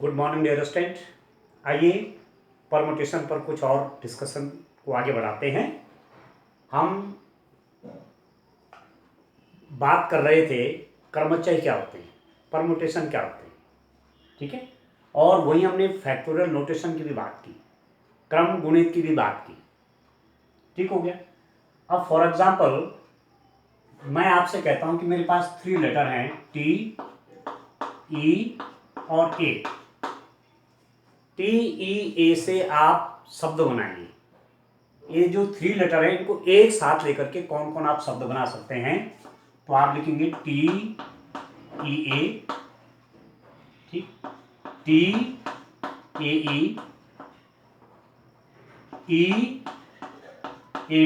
Good morning dear student. आइए permutation पर कुछ और डिस्कशन को आगे बढ़ाते हैं। हम बात कर रहे थे क्रमचय क्या होते हैं, परमुटेशन क्या होते हैं, ठीक है। और वहीं हमने फैक्टोरियल नोटेशन की भी बात की, क्रम गुणित की भी बात की, ठीक हो गया। अब फॉर एग्जांपल मैं आपसे कहता हूं कि मेरे पास 3 लेटर हैं, टी, ई और ए। टी, ई, ए से आप शब्द बनाइए। ये जो 3 लेटर है इनको एक साथ लेकर के कौन कौन आप शब्द बना सकते हैं, तो आप लिखेंगे टी ई ए, ठीक, T A E A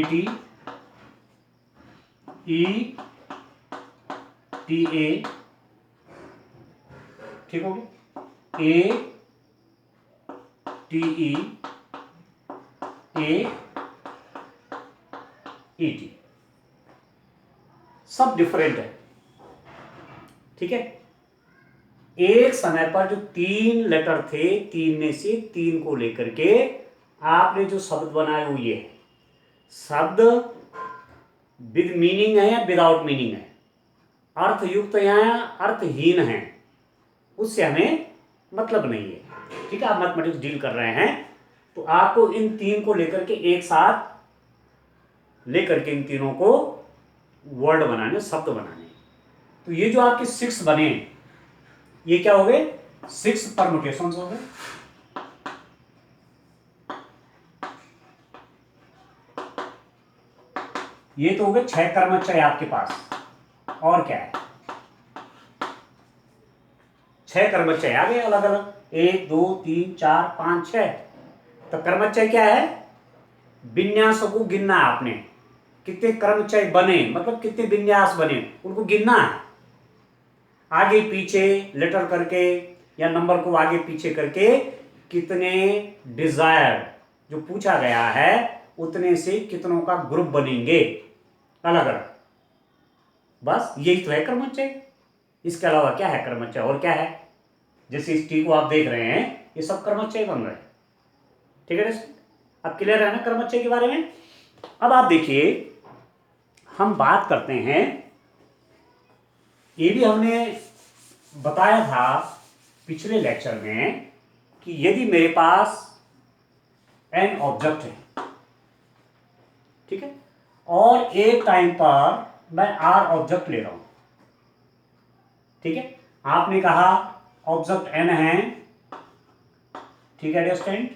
T, E T A, ठीक हो गया, A T E A T, सब डिफरेंट है, ठीक है। एक समय पर जो 3 लेटर थे, 3 में से 3 को लेकर के आपने जो शब्द बनाए वो ये है। शब्द विद मीनिंग है या विदाउट मीनिंग है, अर्थयुक्त है या अर्थहीन है, उससे हमें मतलब नहीं है, ठीक है। आप मैथमेटिक्स डील कर रहे हैं तो आपको इन 3 को लेकर के एक साथ लेकर के इन तीनों को वर्ड बनाने, शब्द बनाने। तो ये जो आपके 6 बने, ये क्या हो गए, 6 परमुटेशंस हो गए। ये तो हो गए 6 क्रमचय आपके पास। और क्या है, 6 क्रमचय आ गए अलग अलग, 1 2 3 4 5 6। तो क्रमचय क्या है, विन्यासों को गिनना है आपने, कितने क्रमचय बने, मतलब कितने विन्यास बने उनको गिनना है। आगे पीछे लेटर करके या नंबर को आगे पीछे करके कितने डिजायर जो पूछा गया है उतने से कितनों का ग्रुप बनेंगे अलग अलग। बस यही तो है क्रमचय, इसके अलावा क्या है क्रमचय, और क्या है। जैसे इस टी को आप देख रहे हैं, ये सब क्रमचय बन रहे हैं, ठीक है। अब क्लियर है ना क्रमचय के बारे में। अब आप देखिए, हम बात करते हैं, ये भी हमने बताया था पिछले लेक्चर में कि यदि मेरे पास n ऑब्जेक्ट है, ठीक है, और एक टाइम पर मैं r ऑब्जेक्ट ले रहा हूं, ठीक है। आपने कहा ऑब्जेक्ट n है, ठीक है स्टूडेंट,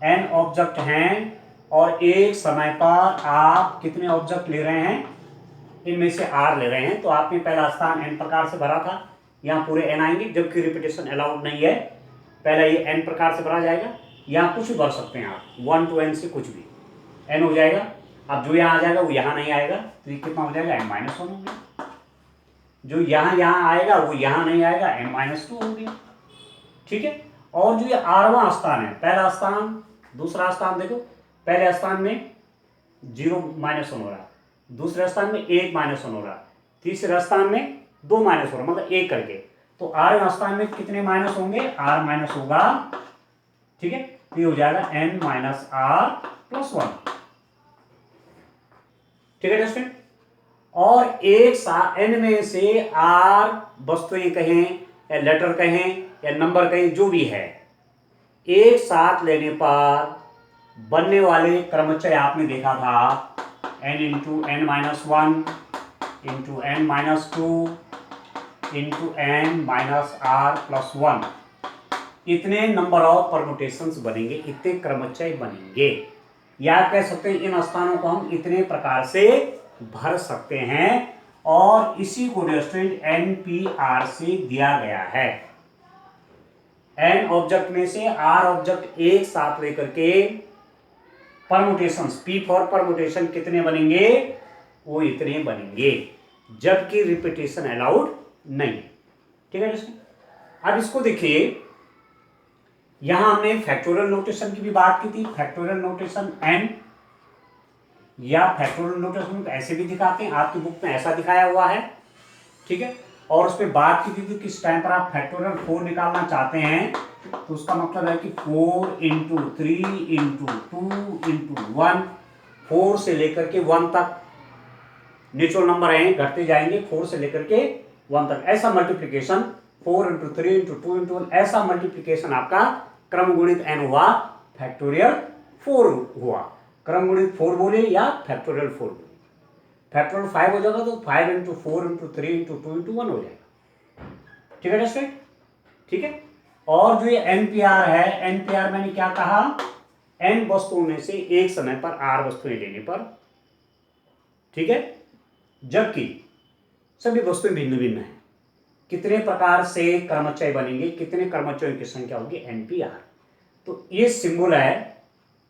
n ऑब्जेक्ट हैं और एक समय पर आप कितने ऑब्जेक्ट ले रहे हैं, इनमें से r ले रहे हैं। तो आपने पहला स्थान n प्रकार से भरा था, यहाँ पूरे n आएंगे, जबकि रिपीटेशन अलाउड नहीं है। पहला ये n प्रकार से भरा जाएगा, यहाँ कुछ भी भर सकते हैं आप, 1 to n से कुछ भी n हो जाएगा। अब जो यहाँ आ जाएगा वो यहाँ नहीं आएगा, तो ये कितना हो जाएगा, n-1 हो गया। जो यहाँ आएगा वो यहाँ नहीं आएगा, n-2 हो गया, ठीक है। और जो ये rवां स्थान है, पहला स्थान दूसरा स्थान, देखो पहले स्थान में 0-1 हो रहा है, दूसरे स्थान में 1-1 हो रहा है, तीसरे स्थान में 2 माइनस हो रहा है, मतलब 1 करके। तो r स्थान में कितने माइनस होंगे, r माइनस होगा, ठीक है। तो ये हो जाएगा n-r+1, ठीक है दोस्तों। और एक साथ n में से r वस्तुएं कहें या लेटर कहें या नंबर कहें, जो भी है, एक साथ लेने पर बनने वाले क्रमचय आपने देखा था, n into n-1 into n-2 into n-r+1, इतने नंबर ऑफ परमुटेशंस बनेंगे, इतने क्रमचय बनेंगे। या कह सकते हैं इन स्थानों को हम इतने प्रकार से भर सकते हैं, और इसी को स्टूडेंट NPR से दिया गया है। n ऑब्जेक्ट में से r ऑब्जेक्ट एक साथ लेकर के परमुटेशंस, P फॉर परमुटेशन कितने बनेंगे, वो इतने बनेंगे, जबकि रिपीटेशन अलाउड नहीं, ठीक है दोस्तों। अब इसको देखिए, यहां हमने फैक्टोरियल नोटेशन की भी बात की थी। फैक्टोरियल नोटेशन n, या फैक्टोरियल नोटेशन ऐसे भी दिखाते हैं, आपकी बुक में ऐसा दिखाया हुआ है, ठीक है। और उसमें बात की थी किस टाइम पर आप फैक्टोरियल 4 निकालना चाहते हैं, तो उसका मतलब है कि 4 इंटू 3 इंटू 2 इंटू 1, 4 से लेकर के 1 तक नेचुरल नंबर हैं, घटते जाएंगे 4 से लेकर के 1 तक। ऐसा मल्टीप्लीकेशन 4 इंटू 3 इंटू 2 इंटू 1, ऐसा मल्टीप्लीकेशन आपका क्रम गुणित n हुआ, फैक्टोरियल 4 हुआ। क्रम गुणित 4 बोले या फैक्टोरियल 4 बोले। फैक्टोरियल 5 हो जाएगा तो 5 इंटू 4 इंटू 3 इंटू 2 इंटू 1 हो जाएगा। ठीक है दोस्तों, ठीक है। और जो ये एनपीआर है, एनपीआर मैंने क्या कहा, n वस्तुओं में से एक समय पर r वस्तुएं लेने पर, ठीक है, जबकि सभी वस्तुएं भिन्न भिन्न हैं, कितने प्रकार से क्रमचय बनेंगे, कितने क्रमचयों की संख्या होगी, एनपीआर। तो ये सिंबल है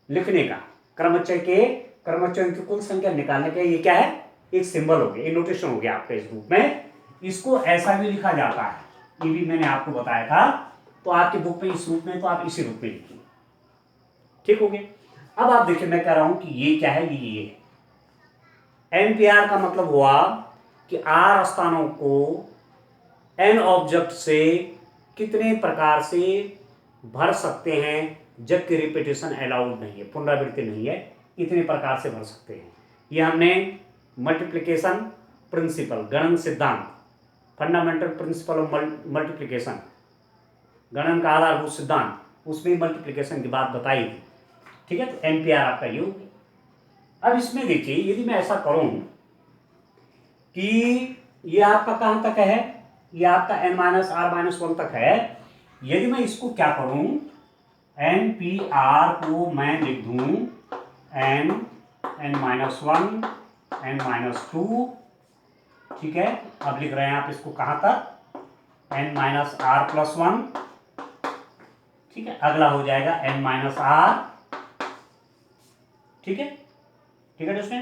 लिखने का, क्रमचयों की कुल संख्या निकालने का ये क्या है, एक सिंबल हो गया, ये नोटेशन हो गया आपका इस रूप में। इसको ऐसा भी लिखा जाता है, ये भी मैंने आपको बताया था। तो आपकी बुक में इस रूप में, तो आप इसी रूप में लिखिए, ठीक हो गया। अब आप देखिए मैं कह रहा हूं कि ये क्या है, ये है एनपीआर का मतलब हुआ कि आर स्थानों को एन ऑब्जेक्ट से कितने प्रकार से भर सकते हैं, जबकि रिपीटेशन अलाउड नहीं है, पुनरावृत्ति नहीं है, इतने प्रकार से भर सकते हैं। ये हमने मल्टीप्लिकेशन प्रिंसिपल, गणन सिद्धांत, फंडामेंटल प्रिंसिपल ऑफ मल्टीप्लिकेशन, गणन का आधारभूत सिद्धांत, उसमें मल्टीप्लिकेशन की बात बताई थी। ठीक है, तो एनपीआर आपका ये हो गया। अब इसमें देखिए, यदि मैं ऐसा करूं कि ये आपका कहां तक है, ये आपका n-r-1 तक है। यदि मैं इसको क्या करूं, NPR को मैं लिख दूं n-1 n-2, ठीक है। अब लिख रहे हैं आप इसको कहां तक, n-r+1, ठीक है। अगला हो जाएगा n-r, ठीक है, ठीक है दोस्तों।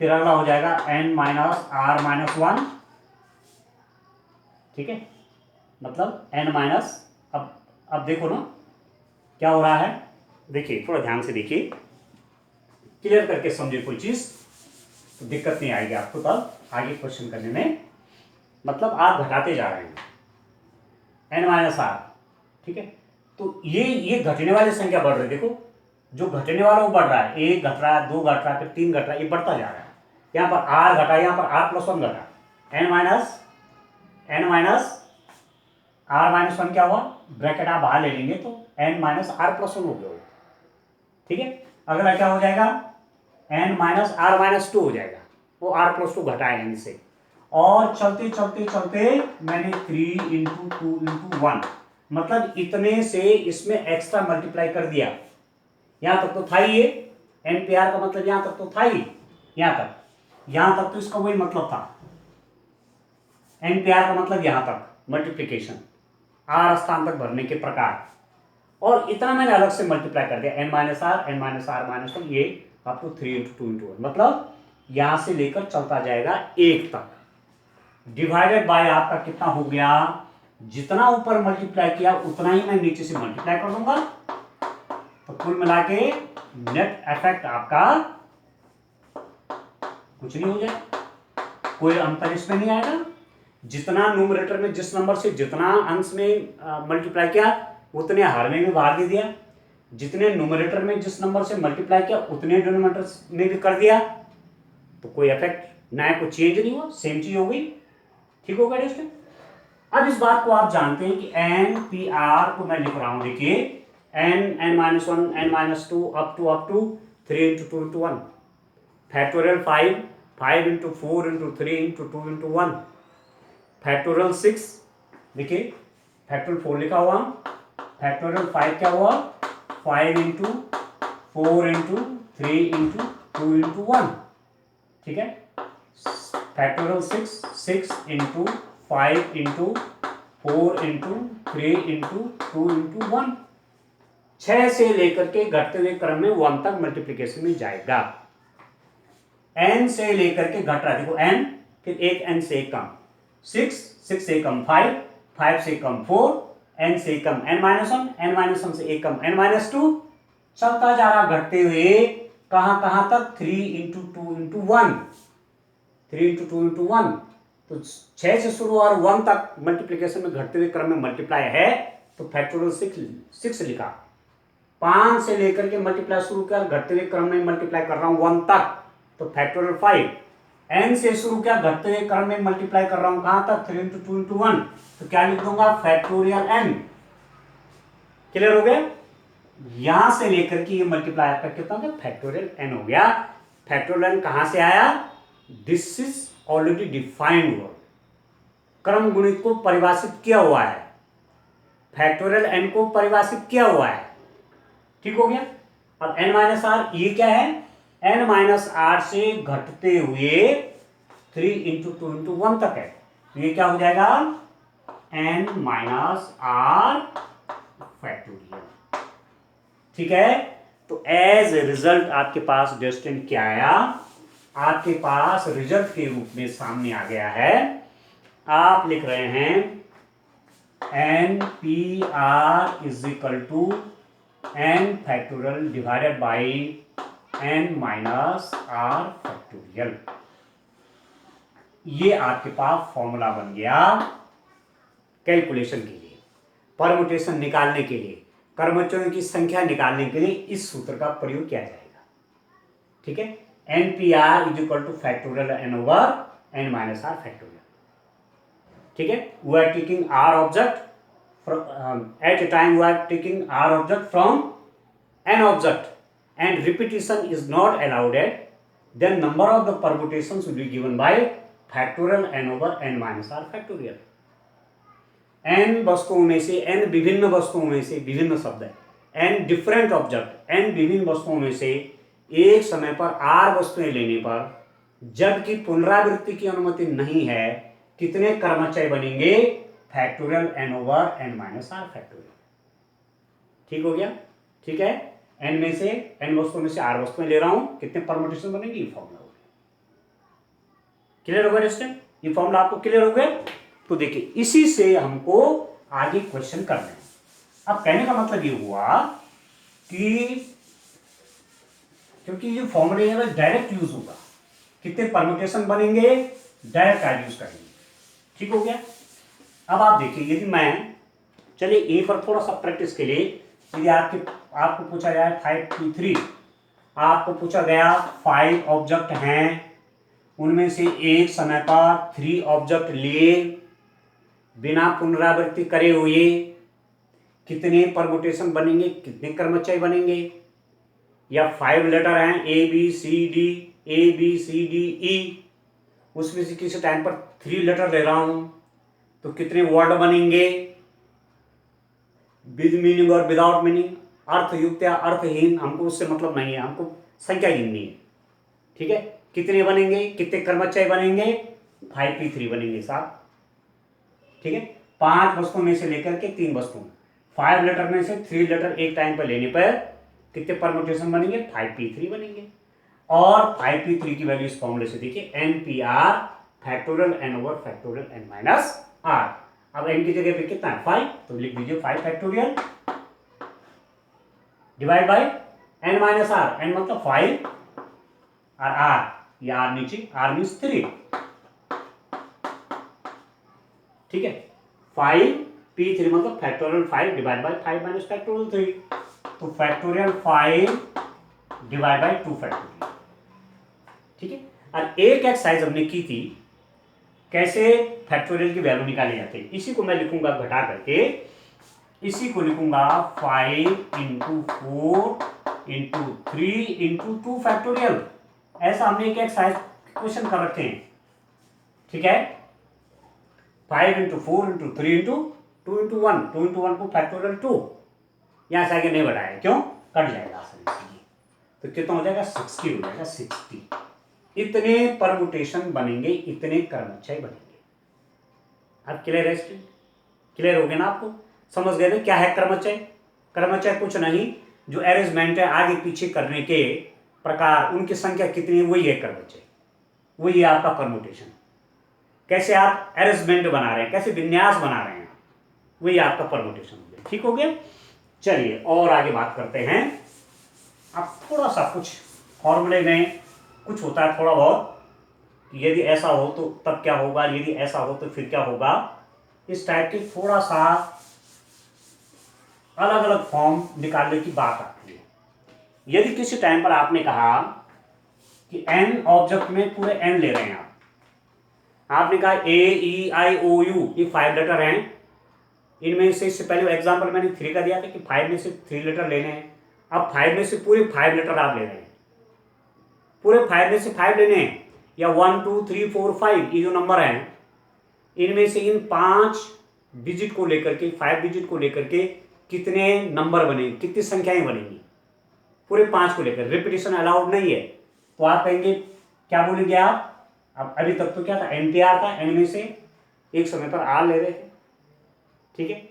फिर अगला हो जाएगा n-r-1, ठीक है, मतलब n माइनस, अब देखो ना क्या हो रहा है, देखिए थोड़ा ध्यान से देखिए, क्लियर करके समझे कोई चीज, तो दिक्कत नहीं आएगी आपको तब आगे क्वेश्चन करने में। मतलब आप घटाते जा रहे हैं n-r, ठीक है। तो ये घटने वाली संख्या बढ़ रही है, देखो जो घटने वाला वो बढ़ रहा है, 1 घट रहा है, 2 घट रहा है, फिर 3 घट रहा है, ये बढ़ता जा रहा है। यहाँ पर r घटा, यहाँ पर r+1 घटा, n-r-1 क्या हुआ, ब्रैकेट आप बाहर ले लेंगे तो n-r+1 हो गया, ठीक है। अगला क्या हो जाएगा, n-r-2 हो जाएगा, वो r+2 घटाएगा इनसे। और चलते चलते चलते मैंने 3 इंटू 2 इंटू 1, मतलब इतने से इसमें एक्स्ट्रा मल्टीप्लाई कर दिया। यहां तक तो था ही, ये एनपीआर का मतलब यहां तक तो था ही, यहां तक तो इसका वही मतलब था। एनपीआर का मतलब यहां तक मल्टीप्लीकेशन, आर स्थान तक भरने के प्रकार, और इतना मैंने अलग से मल्टीप्लाई कर दिया, n-r, ये आपको 3 इंटू 2 इंटू 1, मतलब यहां से लेकर चलता जाएगा 1 तक, डिवाइडेड बाय आपका कितना हो गया, जितना ऊपर मल्टीप्लाई किया उतना ही मैं नीचे से मल्टीप्लाई कर दूंगा। तो कुल मिला के नेट इफेक्ट आपका कुछ नहीं हो जाए, कोई अंतर इसमें नहीं आएगा। जितना न्यूमरेटर में जिस नंबर से जितना अंश में मल्टीप्लाई किया उतने हर में भी भाग दे दिया, जितने न्यूमरेटर में जिस नंबर से मल्टीप्लाई किया उतने डिनोमिनेटर में भी कर दिया, तो कोई इफेक्ट नया कोई चेंज नहीं हुआ, सेम चीज हो गई, ठीक हो गया दोस्तों। अब इस बात को आप जानते हैं कि NPR को मैं लिख रहा हूं, देखिए n-1 n-2 up to 3 into 2 into 1, factorial 5 into 4 into 3 into 2 into 1, factorial 6, देखिए फैक्टोरियल 4 लिखा हुआ, फैक्टोरियल 5 क्या हुआ, 5 इंटू 4 इंटू 3 इंटू 2 इंटू 1, ठीक है। Factorial 6 into 5 into 4 into 3 into 2 into 1, 6 से लेकर के घटते हुए क्रम में 1 तक मल्टीप्लीकेशन में जाएगा। n से लेकर के घट रहा है, देखो n, फिर एक n से एक कम 6 से कम 5 से कम 4, n से कम n-1, n-1 से एक कम n-2, चलता जा रहा घटते हुए कहां तक, 3 इंटू 2 इंटू 1, 3 इंटू 2 इंटू 1, तो 6 से शुरू और 1 तक मल्टीप्लिकेशन में घटते हुए क्रम में मल्टीप्लाई है तो फैक्टोरियल 6 लिखा। 5 से लेकर के मल्टीप्लाई शुरू कर घटते हुए क्रम में मल्टीप्लाई कर रहा हूं 1 तक तो फैक्टोरियल 5। n से शुरू किया घटते हुए क्रम में मल्टीप्लाई कर रहा हूं कहां तक 3 × 2 × 1 तो क्या लिख दूंगा फैक्टोरियल n। क्लियर हो गया। यहां से लेकर के ये मल्टीप्लाई आपका कितना हो गया फैक्टोरियल n हो गया। फैक्टोरियल n कहां से आया, this is already defined word, क्रम गुणित को परिभाषित किया हुआ है, फैक्टोरियल n को परिभाषित किया हुआ है। ठीक हो गया। अब n माइनस आर ये क्या है, n माइनस आर से घटते हुए 3 × 2 × 1 तक है तो ये क्या हो जाएगा n माइनस आर फैक्टोरियल। ठीक है। तो एज ए रिजल्ट आपके पास डेस्टिनेंट क्या आया, आपके पास रिजल्ट के रूप में सामने आ गया है, आप लिख रहे हैं NPR is equal to n factorial divided by n minus R factorial. ये आपके पास फॉर्मूला बन गया कैलकुलेशन के लिए, परमुटेशन निकालने के लिए, कर्मचारियों की संख्या निकालने के लिए इस सूत्र का प्रयोग किया जाएगा। ठीक है। NPR is equal to factorial n over n minus R factorial. ठीक है। We are taking R object at a time we are taking r object from n object and repetition is not allowed at, then number of the permutations will be given by factorial n over n minus r factorial। n वस्तुओं में से, n विभिन्न वस्तुओं में से, विभिन्न शब्द है, n डिफरेंट ऑब्जेक्ट, n विभिन्न वस्तुओं में से एक समय पर r वस्तुएं लेने पर जबकि पुनरावृत्ति की अनुमति नहीं है कितने कर्मचय बनेंगे factorial n over n minus R factorial. ठीक हो गया। ठीक है। n में से, n वस्तुओं में से r वस्तुएं ले रहा हूं, कितने परमुटेशन बनेंगे ये फॉर्मूला हो गया। क्लियर हो गया स्टूडेंट, ये फॉर्मूला आपको क्लियर हो गया। तो देखिए इसी से हमको आगे क्वेश्चन करना है। अब कहने का मतलब ये हुआ कि क्योंकि ये फॉर्मूले डायरेक्ट यूज होगा, कितने परमुटेशन बनेंगे डायरेक्ट आज यूज करेंगे। ठीक हो गया। अब आप देखिए यदि मैं, चलिए यहीं पर थोड़ा सा प्रैक्टिस के लिए, यदि आपको पूछा जाए 5P3, आपको पूछा गया 5 ऑब्जेक्ट हैं, उनमें से एक समय पर 3 ऑब्जेक्ट लिए बिना पुनरावृत्ति करे हुए कितने परमुटेशन बनेंगे, कितने कर्मचारी बनेंगे, या 5 लेटर हैं ABCD, उसमें से किसी टाइम पर 3 लेटर ले रहा हूं तो कितने वर्ड बनेंगे, विद मीनिंग और विदाउट मीनिंग, अर्थयुक्त या अर्थहीन, हमको उससे मतलब नहीं है, हमको संख्या गिननी है। ठीक है। कितने बनेंगे, कितने कर्मचारी बनेंगे, 5P3 बनेंगे साहब। ठीक है। 5 वस्तुओं में से लेकर के 3 वस्तुओं, 5 लेटर में से 3 लेटर एक टाइम पर लेने पर कितने परमुटेशन बनेंगे, 5P3 बनेंगे। और 5P3 की वैल्यू इस फॉर्मूले से देखिए NPR factorial n over factorial n minus r। अब n की जगह पे कितना है 5, तो लिख दीजिए 5 factorial divide by n minus r, n मतलब 5 और r, ये r नीचे, r मीन्स 3। ठीक है। 5P3 मतलब factorial 5 divide by 5 minus factorial 3, तो फैक्टोरियल 5 डिवाइड बाय 2 फैक्टोरियल। ठीक है। और एक एक्सरसाइज हमने की थी कैसे फैक्टोरियल की वैल्यू निकाली जाती है, इसी को मैं लिखूंगा घटा करके, इसी को लिखूंगा 5 × 4 × 3 × 2 फैक्टोरियल। ऐसा हमने एक एक्सरसाइज क्वेश्चन कर रखे हैं। ठीक है। 5 × 4 × 3 × 2 × 1, 2 × 1 को फैक्टोरियल 2, यहां से आगे नहीं बढ़ाया, क्यों, कट जाएगा आसानी। तो कितना हो जाएगा 60 हो जाएगा, 60। इतने परमुटेशन बनेंगे, इतने कर्मचारी बनेंगे। अब क्लियर है स्टूडेंट, क्लियर हो गया ना, आपको समझ गए ना क्या है कर्मचारी। कर्मचारी कुछ नहीं, जो अरेंजमेंट है आगे पीछे करने के प्रकार, उनकी संख्या कितनी है वही है कर्मचारी, वही है आपका परमुटेशन। कैसे आप अरेंजमेंट बना रहे हैं, कैसे विन्यास बना रहे हैं, वही आपका परमुटेशन हो गया। ठीक हो गया। चलिए और आगे बात करते हैं। अब थोड़ा सा कुछ फॉर्मूले में कुछ होता है थोड़ा बहुत, कि यदि ऐसा हो तो तब क्या होगा, यदि ऐसा हो तो फिर क्या होगा। इस टाइप की थोड़ा सा अलग अलग फॉर्म निकालने की बात आती है। यदि किसी टाइम पर आपने कहा कि n ऑब्जेक्ट में पूरे n ले रहे हैं आपने कहा A E I O U ये 5 लेटर हैं, इनमें से इससे पहले एग्जांपल मैंने 3 का दिया था कि 5 में से 3 लेटर लेने हैं। अब 5 में से पूरे 5 लेटर आप ले रहे हैं, पूरे 5 में से 5 लेने हैं, या 1 2 3 4 5 ये जो नंबर हैं, इनमें से इन 5 डिजिट को लेकर के, 5 डिजिट को लेकर के कितने नंबर बनेंगे, कितनी संख्याएं बनेंगी, पूरे 5 को लेकर। रिपीटिशन अलाउड नहीं है, तो आप कहेंगे, क्या बोलेंगे आप। अब अभी तक तो क्या था, NPR था, एन में से एक समय पर R ले रहे थे, ठीक है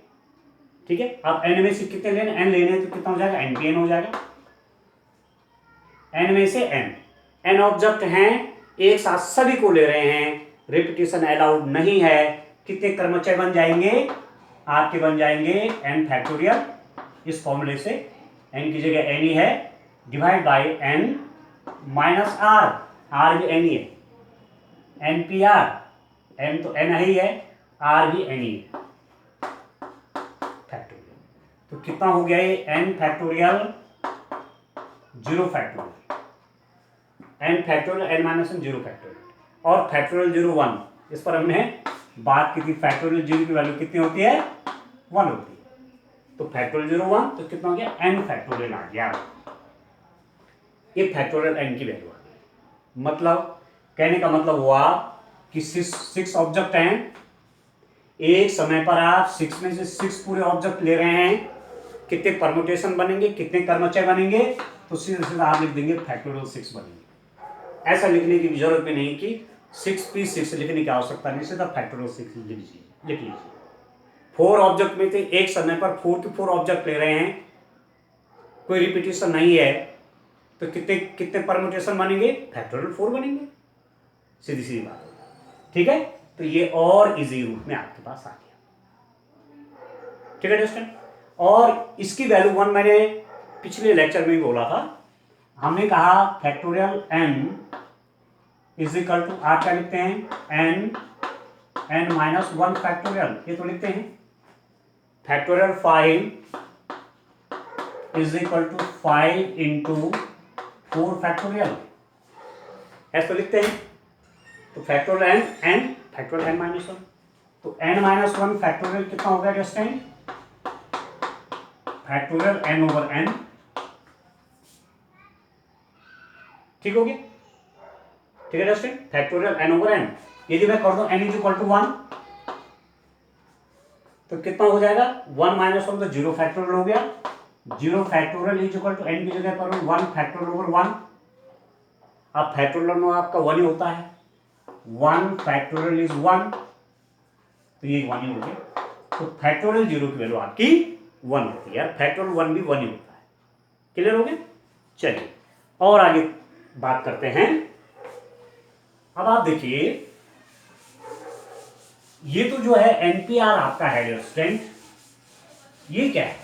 ठीक है। अब n में से कितने लेने, n लेने तो कितना हो जाएगा, NPN हो जाएगा। n में से n ऑब्जेक्ट हैं, एक साथ सभी को ले रहे हैं, रिपीटिशन अलाउड नहीं है। कितने क्रमचय बन जाएंगे आपके, बन जाएंगे n फैक्टोरियल। इस फॉर्मूले से n की जगह n ही है, divide by n minus r, r भी n ही है, NPR, n तो n ही है, r भी n ही है फैक्टोरियल। तो कितना हो गया ये, n factorial 0 factorial, n factorial n minus n 0 factorial, और फैक्टोरियल 0 1, इस पर हमने बात की थी। फैक्टोरियल 0 की वैल्यू कितनी होती है, 1 होती है। तो फैक्टोरियल 0 1 तो कितना हो गया, n फैक्टोरियल आ गया, ये फैक्टोरियल n की वैल्यू आ गई। मतलब कहने का मतलब हुआ कि 6 ऑब्जेक्ट हैं, एक समय पर आप 6 में से 6 पूरे ऑब्जेक्ट ले रहे हैं, कितने परमुटेशन बनेंगे, कितने कर्मचय बनेंगे, तो सीधे सीधे आप लिख देंगे फैक्टोरियल 6 बनेंगे। ऐसा लिखने की जरूरत भी नहीं कि 6p6 लिखने की आवश्यकता नहीं, सीधा फैक्टोरियल 6 लिख लीजिए। 4 ऑब्जेक्ट में से एक समय पर 4 के 4 ऑब्जेक्ट ले रहे हैं, कोई रिपीटिशन नहीं है, तो कितने कितने परमुटेशन बनेंगे, फैक्टोरियल 4 बनेंगे, सीधी सीधी बात है, ठीक है। तो ये और इजी रूप में आपके पास आ गया, ठीक है दोस्तों। और इसकी वैल्यू 1 मैंने पिछले लेक्चर में भी बोला था, हमने कहा factorial n is equal to, आप क्या लिखते हैं, n माइनस 1 फैक्टोरियल, ये तो लिखते हैं। Factorial 5 is equal to 5 into 4 factorial, ऐसा तो लिखते हैं। तो factorial n factorial n minus 1, तो n माइनस 1 फैक्टोरियल कितना हो गया just time, factorial n over n, ठीक हो गया, ठीक है जस्ट फैक्टोरियल n ओवर n। यदि मैं कर दूं n इज इक्वल टू 1, तो कितना हो जाएगा, 1 माइनस 1 तो 0 फैक्टोरियल हो गया, 0 factorial is equal to n की जगह पर 1 फैक्टोरियल ओवर 1। अब फैक्टोरियल में आपका 1 ही होता है, 1 फैक्टोरियल इज 1, तो ये 1 ही हो गया। तो फैक्टोरियल 0 की वैल्यू आपकी 1 होती है, फैक्टोरियल 1 भी 1 ही होता है। क्लियर हो गया। चलिए और आगे बात करते हैं। अब आप देखिए, ये तो जो है NPR आपका है स्टूडेंट, ये क्या है,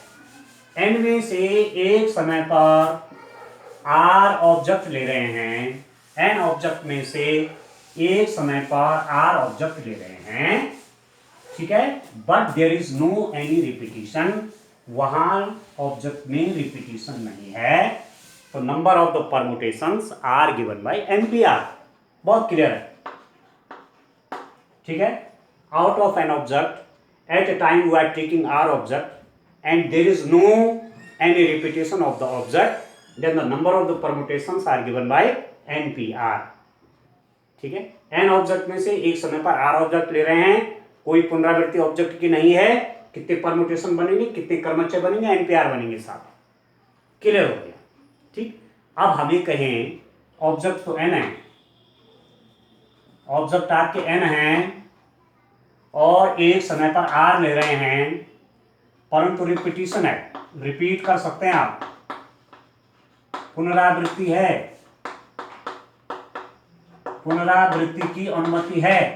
n में से एक समय पर r ऑब्जेक्ट ले रहे हैं, n ऑब्जेक्ट में से एक समय पर r ऑब्जेक्ट ले रहे हैं, ठीक है। But there is no any repetition, वहां ऑब्जेक्ट में रिपीटिशन नहीं है, तो number of the permutations are given by NPR। बहुत क्लियर है, ठीक है। Out of N object at a time we are taking R object and there is no any repetition of the object, then the number of the permutations are given by NPR, ठीक है। n object में से एक समय पर r object ले रहे हैं, कोई पुनरावृत्ति ऑब्जेक्ट की नहीं है, कितने परमुटेशन बनेंगे, कितने कर्मचय बनेंगे, NPR बनेंगे साथ। क्लियर हो गया, ठीक। अब हमें कहें ऑब्जेक्ट तो n है, ऑब्जेक्ट आपके n हैं और एक समय पर r ले रहे हैं, परंतु रिपीटिशन है, रिपीट कर सकते हैं आप, पुनरावृत्ति है, पुनरावृत्ति की अनुमति है,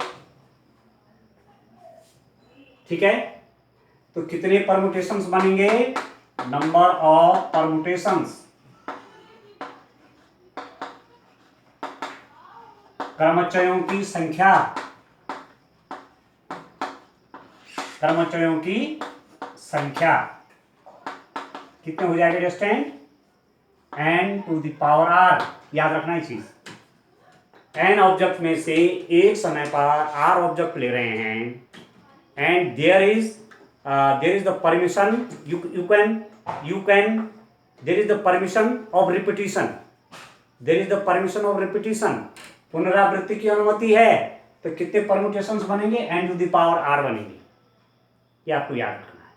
ठीक है। तो कितने परमुटेशंस बनेंगे, नंबर ऑफ परमुटेशंस, क्रमचयों की संख्या, क्रमचयों की संख्या कितने हो जाएगा student, n to the power r। याद रखना है चीज, n ऑब्जेक्ट में से एक समय पर r ऑब्जेक्ट ले रहे हैं, and there is the permission, you can there is the permission of repetition, there is the permission of repetition, पुनरावृत्ति की अनुमति है, तो कितने परम्यूटेशंस बनेंगे, n to the power r बनेंगे। ये आपको याद रखना है,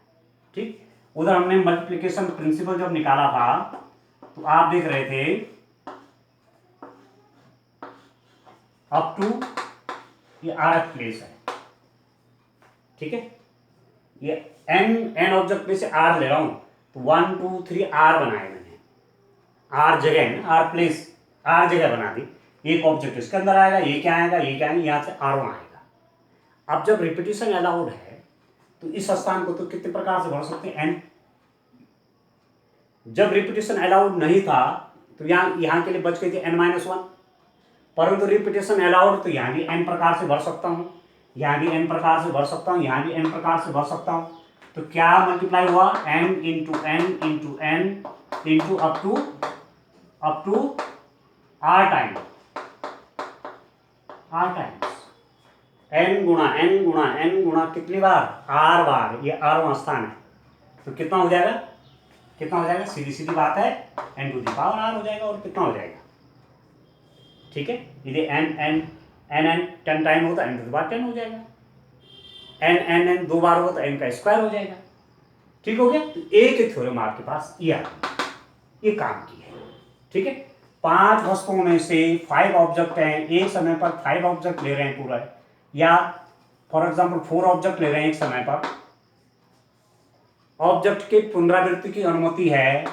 ठीक। उधर हमने मल्टीप्लिकेशन प्रिंसिपल जब निकाला था तो आप देख रहे थे अप टू ये rth प्लेस है, ठीक है। ये n ऑब्जेक्ट में से r ले रहा हूं तो 1 2 3 r बनाए मैंने, r जगह है ना, r प्लेस, r जगह बना दी। एक ऑब्जेक्ट इसके अंदर आएगा, ये क्या आएगा, ये क्या आएगा, यहाँ से r आएगा। अब जब रिपीटिशन अलाउड है तो इस स्थान को तो कितने प्रकार से भर सकते हैं, n। जब रिपीटिशन अलाउड नहीं था तो यहाँ के लिए बच गई थी n-1, परंतु रिपीटिशन अलाउड तो यहाँ भी n प्रकार से भर सकता हूँ, यहाँ भी n प्रकार से भर सकता हूँ, यहाँ भी n प्रकार से भर सकता हूँ। तो क्या मल्टीप्लाई हुआ, n into n into up to r times n गुणा कितनी बार, r बार, ये r स्थान है, तो कितना हो जाएगा, सीधी सीधी बात है, n to the power r हो जाएगा। और कितना हो जाएगा, ठीक है, यदि n 10 टाइम हो तो n टू द पावर 10 हो जाएगा, n 2 बार हो तो n का स्क्वायर हो जाएगा, ठीक हो गया। तो एक थ्योरम आपके पास ये काम की है, ठीक है। 5 वस्तुओं में से 5 ऑब्जेक्ट हैं, एक समय पर 5 ऑब्जेक्ट ले रहे हैं पूरा, या फॉर एग्जांपल 4 ऑब्जेक्ट ले रहे हैं एक समय पर, ऑब्जेक्ट के पुनरावृत्ति की अनुमति है,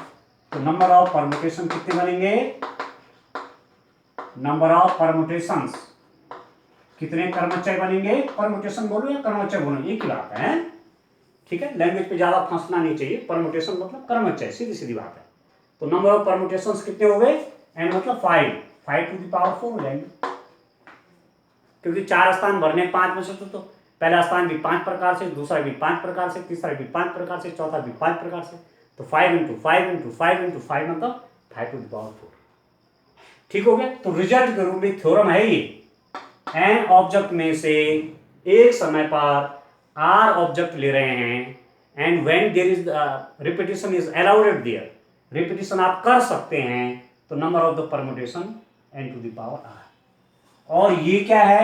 तो नंबर ऑफ परम्यूटेशन कितने बनेंगे, नंबर ऑफ परम्यूटेशंस, कितने कर्मचय बनेंगे, परम्यूटेशन बोलो या कर्मचय बोलो एक ही बात है, ठीक है। लैंग्वेज पे ज्यादा फंसना नहीं चाहिए, परम्यूटेशन मतलब कर्मचय, सीधी सीधी बात है। तो नंबर ऑफ परम्यूटेशंस कितने हो गए, n मतलब 5 टू द पावर 4 हो जाएंगे, क्योंकि 4 स्थान भरने 5 में से तो पहला स्थान भी 5 प्रकार से, दूसरा भी 5 प्रकार से, तीसरा भी 5 प्रकार से, चौथा भी 5 प्रकार से, तो 5 इंटू 5 इंटू 5 इंटू 5 मतलब 5 टू द पावर 4, ठीक हो गया। तो रिजल्ट के रूप में थ्योरम है ये, n ऑब्जेक्ट में से एक समय पर r ऑब्जेक्ट ले रहे हैं, and when there is repetition is allowed there, repetition आप कर सकते हैं, तो number of the permutation n to the power r। और ये क्या है,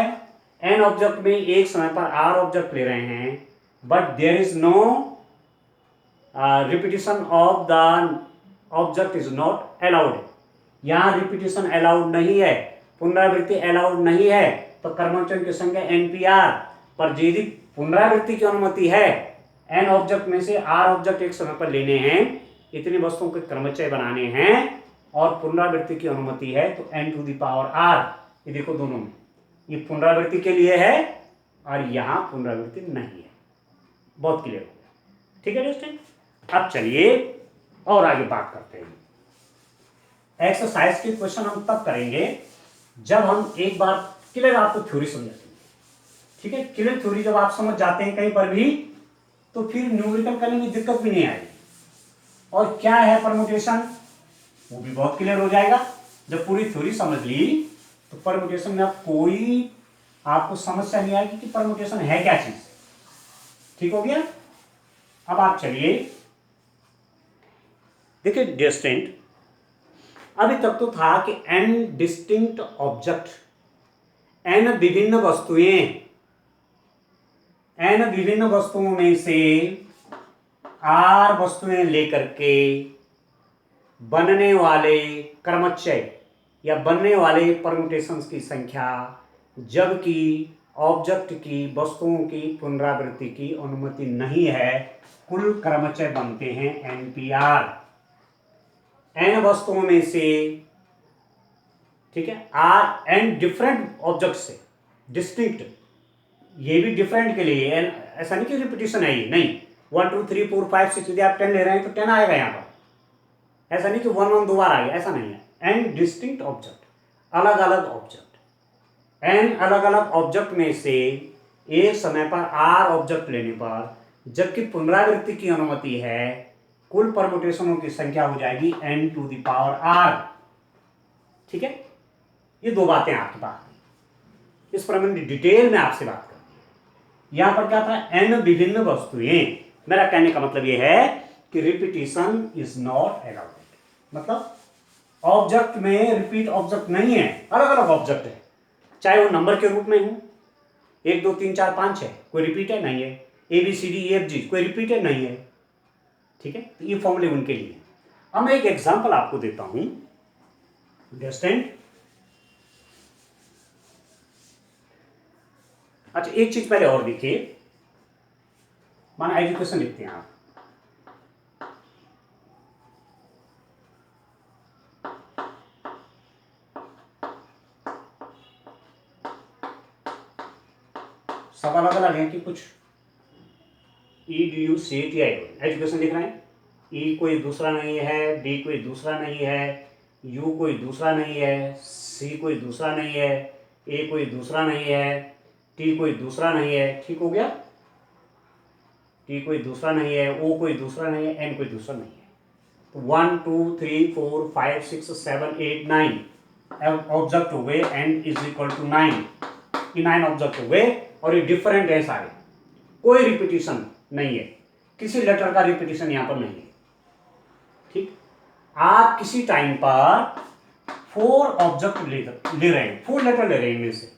n ऑब्जेक्ट में एक समय पर r ऑब्जेक्ट ले रहे हैं, but there is no repetition of the object is not allowed, यहाँ रिपीटिशन अलाउड नहीं है, पुनरावृत्ति अलाउड नहीं है, तो कर्मचयों की संख्या npr, पर यदि पुनरावृत्ति की अनुमति है, n ऑब्जेक्ट में से r ऑब्जेक्ट एक समय पर लेने हैं, इतनी वस्तुओं के कर्मचय बनाने हैं, और पुनरावृत्ति की अनुमति है, तो n to the power r, ये देखो दोनों में, ये पुनरावृत्ति के लिए है और यहाँ पुनरावृत्ति नहीं है। बहुत क्लियर हो गया, ठीक है दोस्तों। अब चलिए और आगे बात करते हैं। एक्सरसाइज के क्वेश्चन हम तब करेंगे जब हम एक बार क्लियर आपको थ्योरी समझाएंगे, ठीक है। क्लियर थ्योरी जब आप समझ जाते हैं कहीं पर भी, तो फिर न्यूमेरिकल करने में दिक्कत भी नहीं आएगी, और क्या है परम्यूटेशन वो भी बहुत क्लियर हो जाएगा। जब पूरी थ्योरी समझ ली तो परम्यूटेशन में कोई आपको समस्या नहीं आएगी कि परम्यूटेशन है क्या चीज, ठीक हो गया। अब आप चलिए देखिए डियर स्टूडेंट, अभी तक तो था कि n डिस्टिंक्ट ऑब्जेक्ट, n विभिन्न वस्तुओं में से r वस्तुएं लेकर के बनने वाले कर्मचय या बनने वाले परम्यूटेशंस की संख्या, जबकि ऑब्जेक्ट की वस्तुओं की पुनरावृत्ति की अनुमति नहीं है, कुल कर्मचय बनते हैं npr। n वस्तुओं में से, ठीक है, n डिफरेंट ऑब्जेक्ट से डिस्टिंक्ट, ये भी डिफरेंट के लिए, ऐसा नहीं कि रिपीटिशन है ये, नहीं, 1 2 3 4 5 6 यदि आप 10 ले रहे हैं तो 10 आएगा यहाँ पर, ऐसा नहीं कि 1 1 2 बार आ गया, ऐसा नहीं है। n डिस्टिंक्ट ऑब्जेक्ट, अलग अलग ऑब्जेक्ट, एन अलग अलग ऑब्जेक्ट में से एक समय पर आर ऑब्जेक्ट लेने पर जबकि पुनरावृत्ति की अनुमति है, कुल परमुटेशनों की संख्या हो जाएगी n to the power r। ठीक है, ये दो बातें आपके पास, इस पर मैंने डिटेल में आपसे बात कर। यहां पर क्या था, n विभिन्न वस्तुएं। मेरा कहने का मतलब यह है कि रिपीटिशन इज नॉट अलाउड। मतलब ऑब्जेक्ट में रिपीट ऑब्जेक्ट नहीं है, अलग अलग ऑब्जेक्ट है, चाहे वो नंबर के रूप में हो, 1 2 3 4 5 है, कोई रिपीट है नहीं है, ABCDEFG कोई रिपीट है नहीं है। ठीक है, तो ये फॉर्मूले उनके लिए। अब मैं एक एग्जांपल आपको देता हूं, अंडरस्टैंड। अच्छा, एक चीज पहले और देखिए, माना एजुकेशन लिखते हैं आप, सब अलग अलग है कि कुछ EDUCATI एजुकेशन लिख रहे हैं। E कोई दूसरा नहीं है, D कोई दूसरा नहीं है, U कोई दूसरा नहीं है, C कोई दूसरा नहीं है, A कोई दूसरा नहीं है, T कोई दूसरा नहीं है। ठीक हो गया, T कोई दूसरा नहीं है, O कोई दूसरा नहीं है, N कोई दूसरा नहीं है। तो 1 2 3 4 5 6 7 8 9 ऑब्जेक्ट हो गए, N इज इक्वल टू 9। ये 9 ऑब्जेक्ट हो गए और ये डिफरेंट है सारे, कोई रिपीटिशन नहीं है, किसी लेटर का रिपीटिशन यहां पर नहीं है। ठीक, आप किसी टाइम पर 4 ऑब्जेक्ट ले रहे हैं, 4 लेटर ले रहे हैं इनमें से।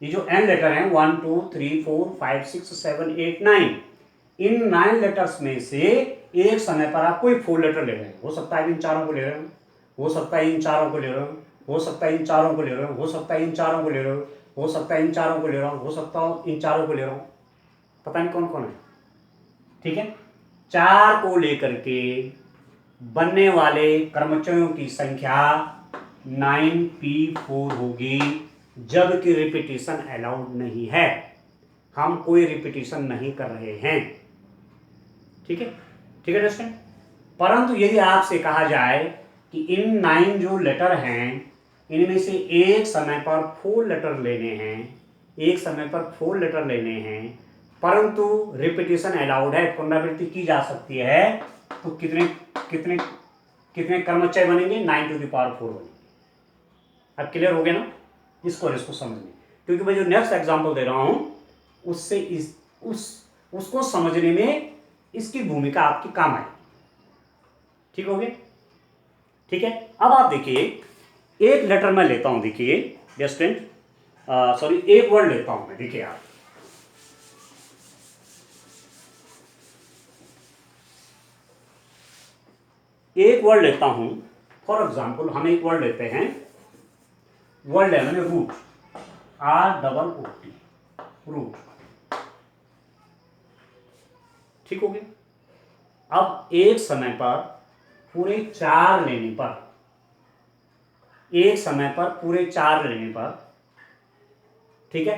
ये जो n लेटर हैं 1 2 3 4 5 6 7 8 9, इन 9 लेटर्स में से एक समय पर आप कोई 4 लेटर ले रहे हैं। हो सकता है इन चारों को ले रहे हो, हो सकता है इन चारों को ले रहे हो, हो सकता है इन चारों को ले रहे हो, हो सकता है इन चारों को ले रहे हो, हो सकता है इन चारों को ले रहा हूं, हो सकता है इन चारों को ले रहा हूं, पता नहीं कौन कौन है। ठीक है, 4 को लेकर के बनने वाले कर्मचारियों की संख्या 9p4 होगी, जबकि रिपीटिशन अलाउड नहीं है, हम कोई रिपीटिशन नहीं कर रहे हैं। ठीक है, ठीक है दोस्तों। परंतु यदि आपसे कहा जाए कि इन 9 जो लेटर हैं इनमें से एक समय पर 4 लेटर लेने हैं, एक समय पर 4 लेटर लेने हैं, परंतु रिपीटिशन अलाउड है, पुनरावृत्ति की जा सकती है, तो कितने कितने कितने कर्मचय बनेंगे, 9 टू द पावर 4 बनेंगे। अब क्लियर हो गया ना, इसको और इसको समझने, क्योंकि मैं जो नेक्स्ट एग्जांपल दे रहा हूं उससे उसको समझने में इसकी भूमिका आपकी काम आएगी। ठीक हो गया, ठीक है। अब आप देखिए, एक लेटर मैं लेता हूं, देखिए स्टूडेंट, सॉरी एक वर्ड लेता हूं मैं, देखिए आप, एक वर्ड लेता हूं, फॉर एग्जाम्पल हम एक वर्ड लेते हैं, वर्ड है मैंने रूट, ROOT, रूट। ठीक हो गया। अब एक समय पर पूरे 4 लेने पर, एक समय पर पूरे 4 लेने पर, ठीक है,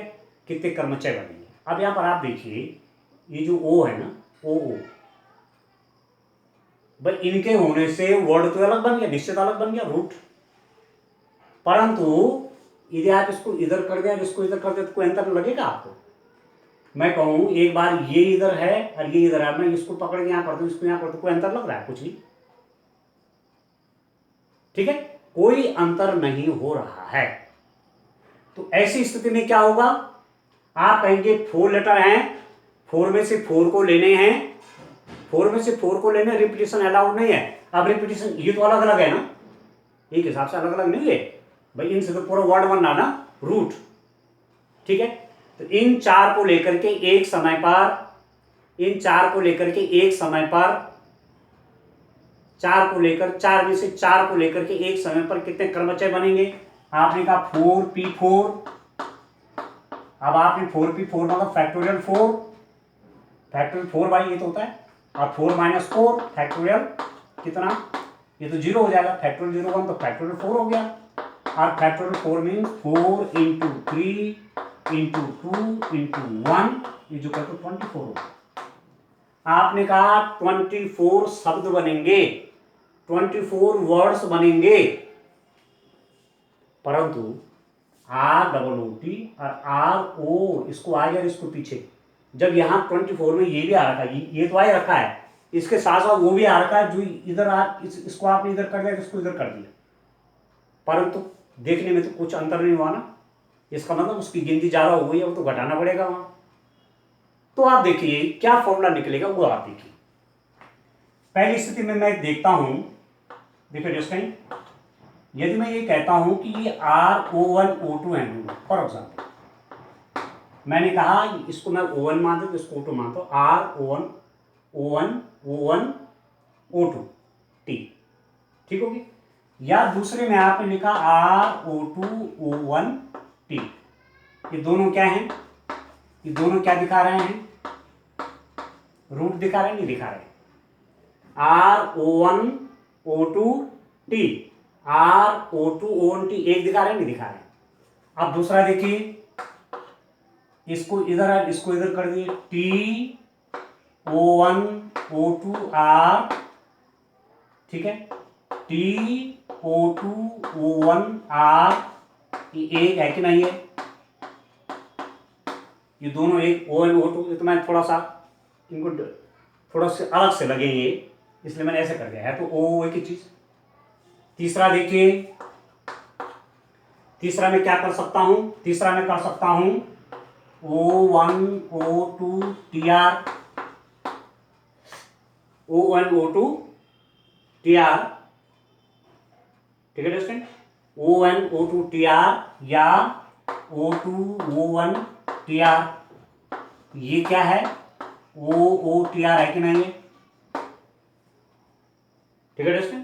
कितने कर्मचय बनेंगे। अब यहां पर आप देखिए, ये जो O है ना, O भाई, इनके होने से वर्ड तो अलग बन गया, निश्चित अलग बन गया रूट, परंतु यदि आप इसको इधर कर दिया, इसको इधर कर दिया, तो कोई अंतर लगेगा आपको। मैं कहूं एक बार ये इधर है और ये इधर है, मैं इसको पकड़ के यहां कर दूं, इसको यहां कर दूं, कोई अंतर लग रहा है, कुछ नहीं। ठीक है, कोई अंतर नहीं हो रहा है। तो ऐसी स्थिति में क्या होगा, आप कहेंगे 4 लेटर हैं, 4 में से 4 को लेने हैं, 4 में से 4 को लेने, रिपीटिशन अलाउड नहीं है। अब रिपीटिशन ये तो अलग अलग है ना, एक हिसाब से अलग अलग नहीं है भाई, इनसे तो पूरा वर्ड बनना ना, रूट। ठीक है, तो इन 4 को लेकर के एक समय पर, इन 4 को लेकर के एक समय पर, 4 को लेकर, 4 में से 4 को लेकर के एक समय पर कितने कर्मचय बनेंगे। आपने कहा 4p4, अब आपने 4p4 मतलब फैक्टोरियल 4, फैक्टोरियल 4 भाई ये तो होता है, और 4 - 4 फैक्टोरियल कितना, ये तो 0 हो जाएगा, फैक्टोरियल 0 1 तो फैक्टोरियल 4 हो गया, और फैक्टोरियल 4 मीन्स 4 × 3 × 2 × 1 ये जो करते 24 हो गया। आपने कहा 24 शब्द बनेंगे, 24 वर्ड्स बनेंगे, परंतु ROOT और RO, इसको आगे और इसको पीछे। जब यहाँ 24 में ये भी आ रखा है, ये तो आ रखा है, इसके साथ साथ वो भी आ रखा है, जो इधर इसको आपने इधर कर दिया, इसको इधर कर दिया, परंतु देखने में तो कुछ अंतर नहीं हुआ ना। इसका मतलब उसकी गिनती ज़्यादा हो गई है, वो तो घटाना पड़ेगा वहाँ। तो आप देखिए क्या फॉर्मूला निकलेगा वो आप देखिए। पहली स्थिति में मैं देखता हूँ, देखिए डिस्टेंस, यदि मैं ये कहता हूँ कि ये RO1 O2 है, फॉर एग्जाम्पल मैंने कहा इसको मैं O1 मानता हूँ, इसको O2 मानता हूँ, R O1 O2 T, ठीक होगी। या दूसरे में आपने लिखा RO2 O1 T, ये दोनों क्या हैं, ये दोनों क्या दिखा रहे हैं, रूट दिखा रहे हैं, नहीं दिखा रहे। RO1 O2 T, RO2 O1 T एक दिखा रहे हैं, नहीं दिखा रहे। अब दूसरा देखिए, इसको इधर इसको इधर कर दिए, TO1 O2 R, ठीक है, TO2 O1 R, ये एक है कि नहीं है, ये दोनों एक O1 O2, ये तो मैं थोड़ा सा इनको थोड़ा से अलग से लगेंगे इसलिए मैंने ऐसे कर दिया है, तो O एक ही चीज। तीसरा देखिए, तीसरा मैं क्या कर सकता हूं, तीसरा मैं कर सकता हूं O1 O2 TR, O1 O2 TR, ठीक है दोस्तों, O1 O2 TR या O2 O1 TR, ये क्या है, OOTR है कि नहीं है, ठीक है दोस्तों,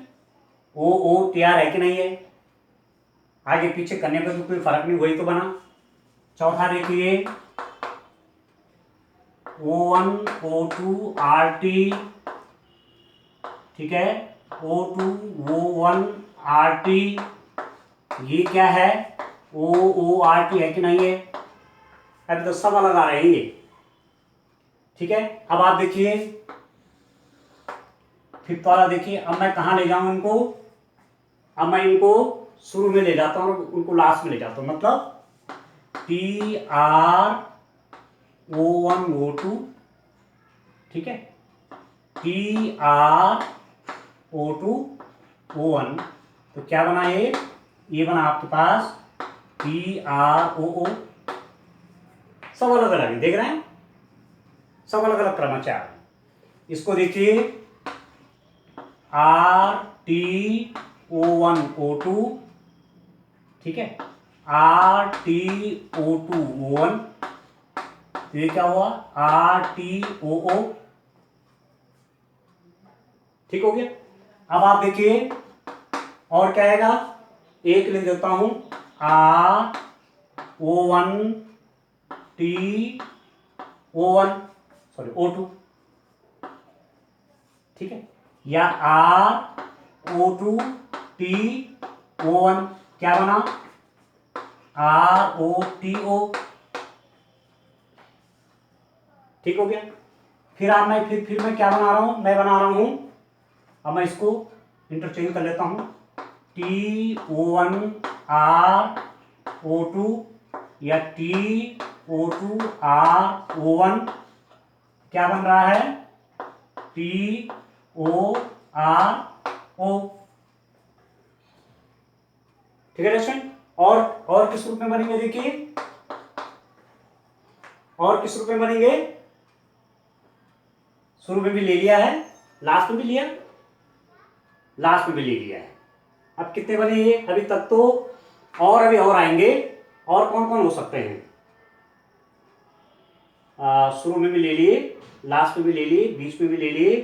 OOTR है कि नहीं है, आगे पीछे करने पर भी कोई फर्क नहीं, वही तो बना। चौथा देखिए, O1 O2 RT, ठीक है, O2 O1 RT, ये क्या है, OORT है कि नहीं है, अभी तो सब अलग आ रहे हैं ये, ठीक है। अब आप देखिए फिफ्थ वाला देखिए, अब मैं कहाँ ले जाऊं इनको, अब मैं इनको शुरू में ले जाता हूँ और उनको लास्ट में ले जाता हूँ, मतलब TRO1 O2, ठीक है, TRO2 O1, तो क्या बना ये बना आपके पास TROO, सब अलग अलग है, देख रहे हैं, सब अलग अलग क्रमाचार। इसको देखिए, RTO1 O2, ठीक है, RTO2 O1, तो ये क्या हुआ, RTOO, ठीक हो गया। अब आप देखिए और क्या आएगा, एक लिख देता हूं RO1 TO1, सॉरी O2, ठीक है, या RO2 TO1, क्या बना, ROTO, ठीक हो गया। फिर आप फिर मैं क्या बना रहा हूं, मैं बना रहा हूं, अब मैं इसको इंटरचेंज कर लेता हूं, TO1 RO2 या TO2 RO1, क्या बन रहा है, TORO, ठीक है दोस्तों। और किस रूप में बनेंगे देखिए, और किस रूप में बनेंगे, शुरू में भी ले लिया है, लास्ट में भी लिया, लास्ट में भी ले लिया है। अब कितने बने ये अभी तक तो, और अभी और आएंगे, और कौन कौन हो सकते हैं, शुरू में भी ले लिए, लास्ट में भी ले लिए, बीच में भी ले लिए,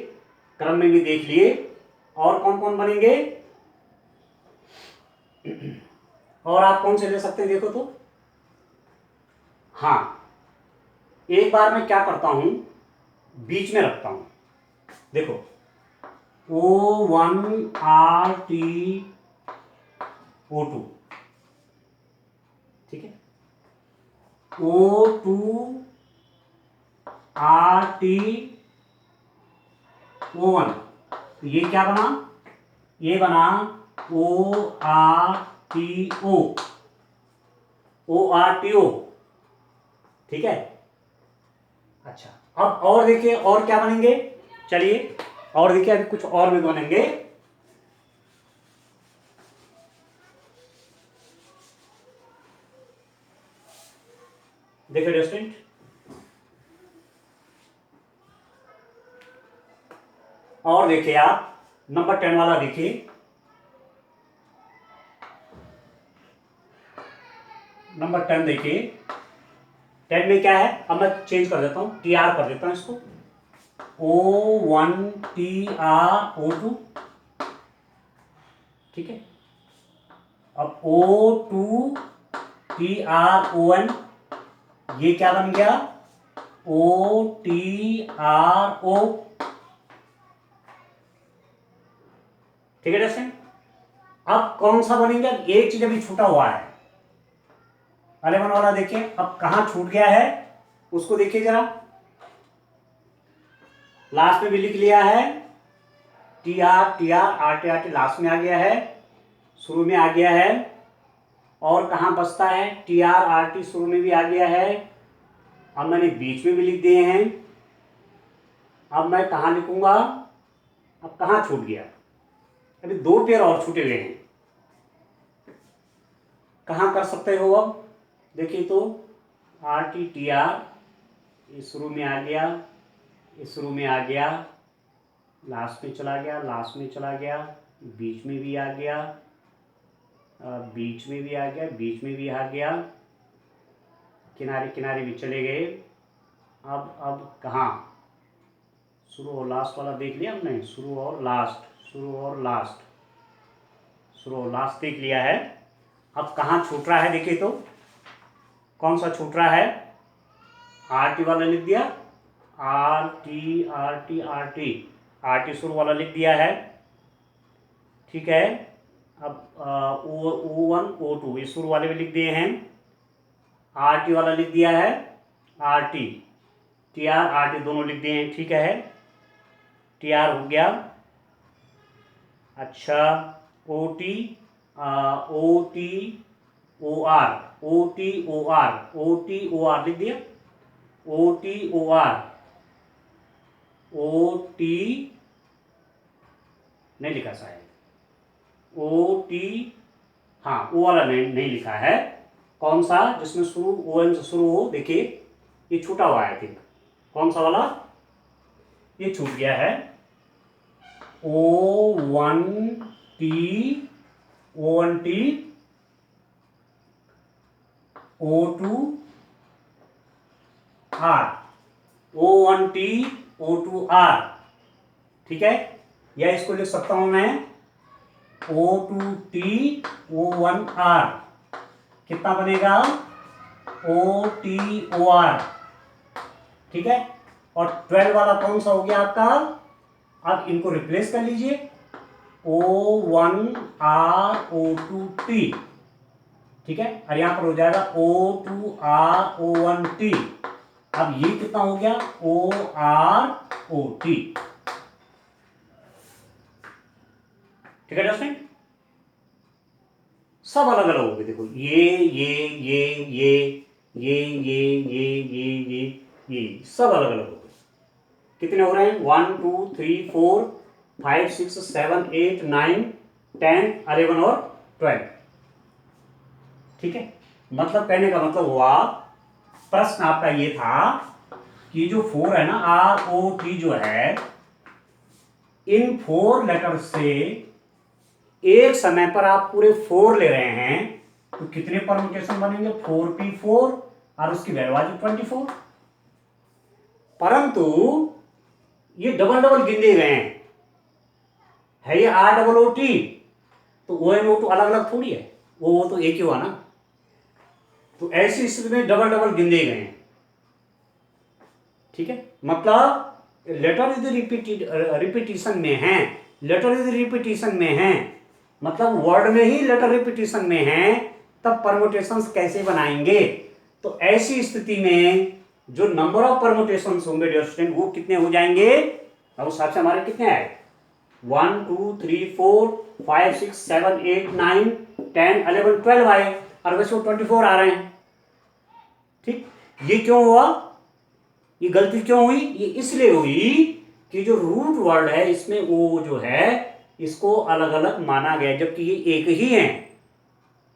क्रम में भी देख लिए, और कौन कौन बनेंगे, और आप कौन से ले सकते हैं देखो तो। हाँ, एक बार मैं क्या करता हूं, बीच में रखता हूं, देखो O1 RT O2, ठीक है, O2 RT O1, तो ये क्या बना, ये बना ORTO, ORTO, ठीक है। अच्छा, अब और देखिए और क्या बनेंगे, चलिए और देखिए अभी कुछ और भी बनेंगे। देखिए स्टूडेंट, और देखिए आप नंबर 10 वाला देखिए। नंबर 10 देखिए, 10 में क्या है, अब मैं चेंज कर देता हूं, TR कर देता हूं इसको, O1TRO2, ठीक है। अब O2TRON, ये क्या बन गया, OTRO, ठीक है दोस्तों। अब कौन सा बनेंगे, एक चीज अभी छूटा हुआ है, 11 वाला देखिए, अब कहां छूट गया है उसको देखिए जरा। लास्ट में भी लिख लिया है, TR लास्ट में आ गया है, शुरू में आ गया है, और कहां बचता है, TRRT शुरू में भी आ गया है, अब मैंने बीच में भी लिख दिए हैं। अब मैं कहां लिखूंगा, अब कहां छूट गया, अभी 2 पेयर और छूटे हुए हैं, कहां कर सकते हो, अब देखिए तो RTTR, ये शुरू में आ गया, ये शुरू में आ गया, लास्ट में चला गया, लास्ट में चला गया, बीच में भी आ गया, बीच में भी आ गया, बीच में भी आ गया, किनारे किनारे भी चले गए। अब कहाँ, शुरू और लास्ट वाला देख लिया हमने, शुरू और लास्ट, शुरू और लास्ट, शुरू और लास्ट देख लिया है। अब कहाँ छूट रहा है देखिए तो, कौन सा छूट रहा है, RT वाला लिख दिया, RT शुरू वाला लिख दिया है, ठीक है। अब O1 O2 ये शुरू वाले भी लिख दिए हैं, RT वाला लिख दिया है, RT TR RT दोनों लिख दिए हैं, ठीक है, TR हो गया। अच्छा, OT OTOR लिख दिया, OT नहीं लिखा शायद, OT, हाँ O वाला नहीं लिखा है, कौन सा जिसमें शुरू ON से शुरू हो, देखिए ये छूटा हुआ है, थिंक कौन सा वाला, ये छूट गया है, O1T O2R, ठीक है। या इसको लिख सकता हूं मैं O2T O1R, कितना बनेगा, OTOR, ठीक है। और 12 वाला कौन सा हो गया आपका, अब इनको रिप्लेस कर लीजिए, O1RO2T, ठीक है, और यहां पर हो जाएगा O2RO1T। अब ये कितना हो गया, OROT, ठीक है दोस्तों। सब अलग अलग हो गए, देखो ये सब अलग अलग हो गए। कितने हो रहे हैं, 1 2 3 4 5 6 7 8 9 10 11 और 12, ठीक है। मतलब कहने का मतलब हुआ, प्रश्न आपका ये था कि जो 4 है ना, ROT जो है, इन 4 लेटर से एक समय पर आप पूरे 4 ले रहे हैं, तो कितने परम्यूटेशन बनेंगे, 4P4, और उसकी वैल्यू आ जाए 24। परंतु ये डबल डबल गिन दे गए हैं, है ये ROOT, तो ONO2 अलग अलग थोड़ी है, वो तो एक ही हुआ ना, तो ऐसी स्थिति में डबल डबल गिन दे गए हैं, ठीक है। मतलब लेटर यदि रिपीटिशन में है, लेटर यदि रिपीटिशन में है, मतलब वर्ड में ही लेटर रिपीटिशन में है, तब परम्यूटेशंस कैसे बनाएंगे, तो ऐसी स्थिति में जो नंबर ऑफ परम्यूटेशंस होंगे डियर स्टूडेंट, वो कितने हो जाएंगे, अब उस हिसाब से हमारे कितने आए, 1 2 3 4 5 6 7 8 9 10 11 12 आए, और वैसे वो 24 आ रहे हैं, ये क्यों हुआ, ये गलती क्यों हुई, ये इसलिए हुई कि जो रूट वर्ड है इसमें वो जो है इसको अलग अलग माना गया, जबकि ये एक ही है।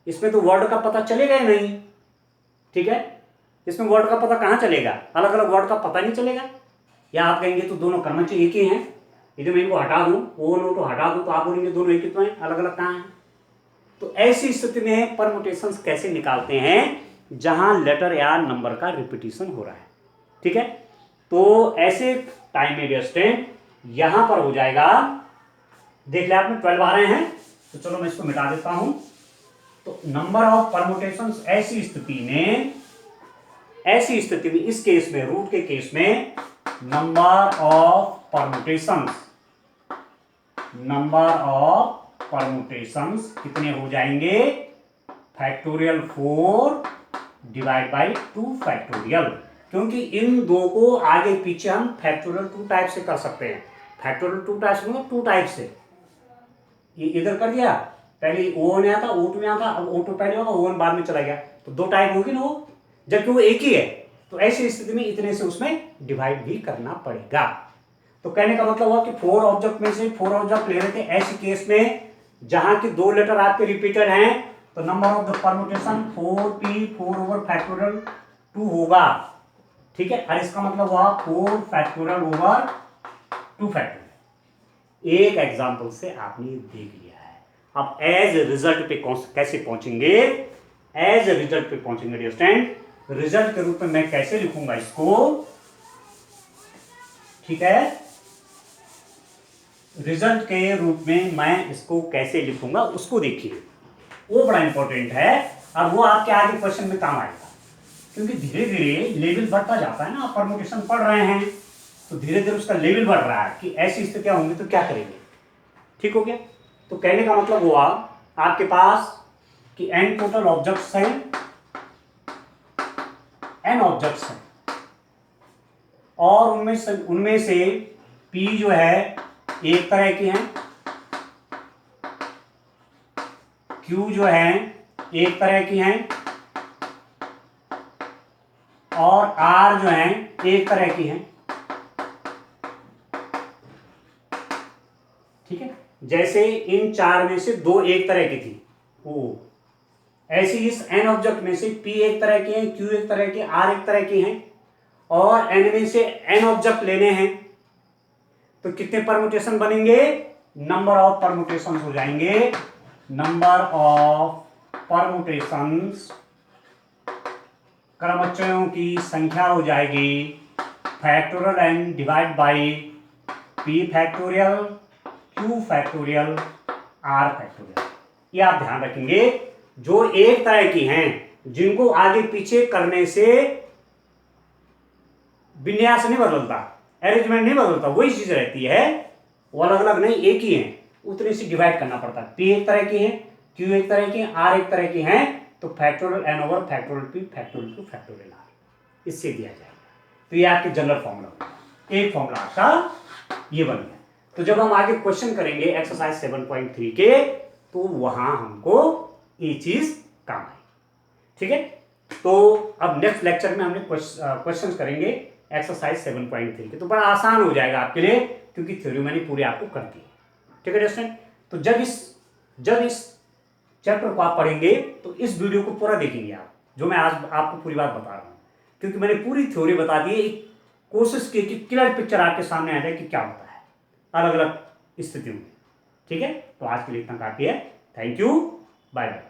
इसमें तो वर्ड का पता चलेगा ही नहीं, ठीक है। इसमें वर्ड का पता कहाँ चलेगा, अलग अलग वर्ड का पता नहीं चलेगा। या आप कहेंगे तो दोनों कर्मच एक ही हैं, यदि मैं इनको हटा दूं, वो नो तो हटा दूं, तो आप बोलेंगे दोनों एक ही तो हैं, अलग अलग कहाँ हैं। तो ऐसी स्थिति में परमुटेशंस कैसे निकालते हैं, जहां लेटर या नंबर का रिपीटिशन हो रहा है, ठीक है। तो ऐसे टाइम में स्टूडेंट यहां पर हो जाएगा, देख ले आपने 12 आ रहे हैं, तो चलो मैं इसको मिटा देता हूं। तो नंबर ऑफ परमुटेशंस ऐसी स्थिति में इस केस में, रूट के केस में, नंबर ऑफ परमुटेशंस कितने हो जाएंगे, फैक्टोरियल 4 डिवाइड बाई 2 फैक्टोरियल। क्योंकि इन दो को आगे पीछे हम फैक्टोरियल 2 टाइप से कर सकते हैं। फैक्टोरियल 2 टाइप से मतलब 2 टाइप से, ये इधर कर दिया, पहले O में आता, O2 में आता, अब O2 पहले होगा, O1 बाद में चला गया, तो 2 टाइप होगी ना वो, जबकि वो एक ही है। तो ऐसी स्थिति में इतने से उसमें डिवाइड भी करना पड़ेगा। तो कहने का मतलब हुआ कि 4 ऑब्जेक्ट में से 4 ऑब्जेक्ट ले रहे थे, ऐसे केस में जहां की 2 लेटर आपके रिपीटेड हैं, तो number of the permutation 4p 4 over factorial 2 होगा, ठीक है। और इसका मतलब हुआ 4 फैक्टोरियल ओवर 2 फैक्टोरियल। एक एग्जांपल से आपने देख लिया है। अब एज रिजल्ट पे कैसे पहुंचेंगे, एज रिजल्ट पे पहुंचेंगे डियर स्टूडेंट, रिजल्ट के रूप में मैं कैसे लिखूंगा इसको, ठीक है। रिजल्ट के रूप में मैं इसको कैसे लिखूंगा उसको देखिए, वो बड़ा इंपॉर्टेंट है और वो आपके आगे क्वेश्चन में काम आएगा। क्योंकि धीरे धीरे लेवल बढ़ता जाता है ना, आप परमुटेशन पढ़ रहे हैं तो धीरे धीरे उसका लेवल बढ़ रहा है कि ऐसी स्थितियां होंगी तो क्या करेंगे, ठीक हो गया। तो कहने का मतलब हुआ आपके पास कि n टोटल ऑब्जेक्ट्स हैं, n ऑब्जेक्ट्स हैं, और उनमें से p जो है एक तरह की हैं, q जो है एक तरह की हैं, और r जो है एक तरह की हैं, ठीक है। जैसे इन 4 में से 2 एक तरह की थी, वो ऐसे इस n ऑब्जेक्ट में से p एक तरह की है, q एक तरह की, r एक तरह की हैं, और n में से n ऑब्जेक्ट लेने हैं, तो कितने परमुटेशन बनेंगे, नंबर ऑफ परमुटेशन हो जाएंगे, नंबर ऑफ परमुटेशंस क्रमचयों की संख्या हो जाएगी factorial n divide by p factorial, q factorial, r factorial. ये आप ध्यान रखेंगे, जो एक तरह की हैं, जिनको आगे पीछे करने से विन्यास नहीं बदलता, अरेंजमेंट नहीं बदलता, वही चीज रहती है, वो अलग अलग नहीं, एक ही है, उतने से डिवाइड करना पड़ता है। p एक तरह की है, q एक तरह की है, r एक तरह की हैं, तो factorial n over factorial p factorial q factorial r, इससे दिया जाएगा। तो ये आपके जनरल फॉर्मूला होगा, एक फॉर्मूला आपका ये बन गया। तो जब हम आगे क्वेश्चन करेंगे एक्सरसाइज 7.3 के, तो वहां हमको ये चीज काम आएगी, ठीक है। तो अब नेक्स्ट लेक्चर में हमने क्वेश्चन करेंगे एक्सरसाइज 7.3 के, तो बड़ा आसान हो जाएगा आपके लिए, क्योंकि थ्योरी मैंने पूरी आपको कर दी है, ठीक है स्टूडेंट। तो जब इस चैप्टर को आप पढ़ेंगे तो इस वीडियो को पूरा देखेंगे आप, जो मैं आज आपको पूरी बात बता रहा हूँ, क्योंकि मैंने पूरी थ्योरी बता दी है, एक कोशिश की कि क्लियर पिक्चर आपके सामने आ जाए कि क्या होता है अलग अलग स्थितियों में, ठीक है। तो आज के लिए इतना काफी है, थैंक यू, बाय बाय।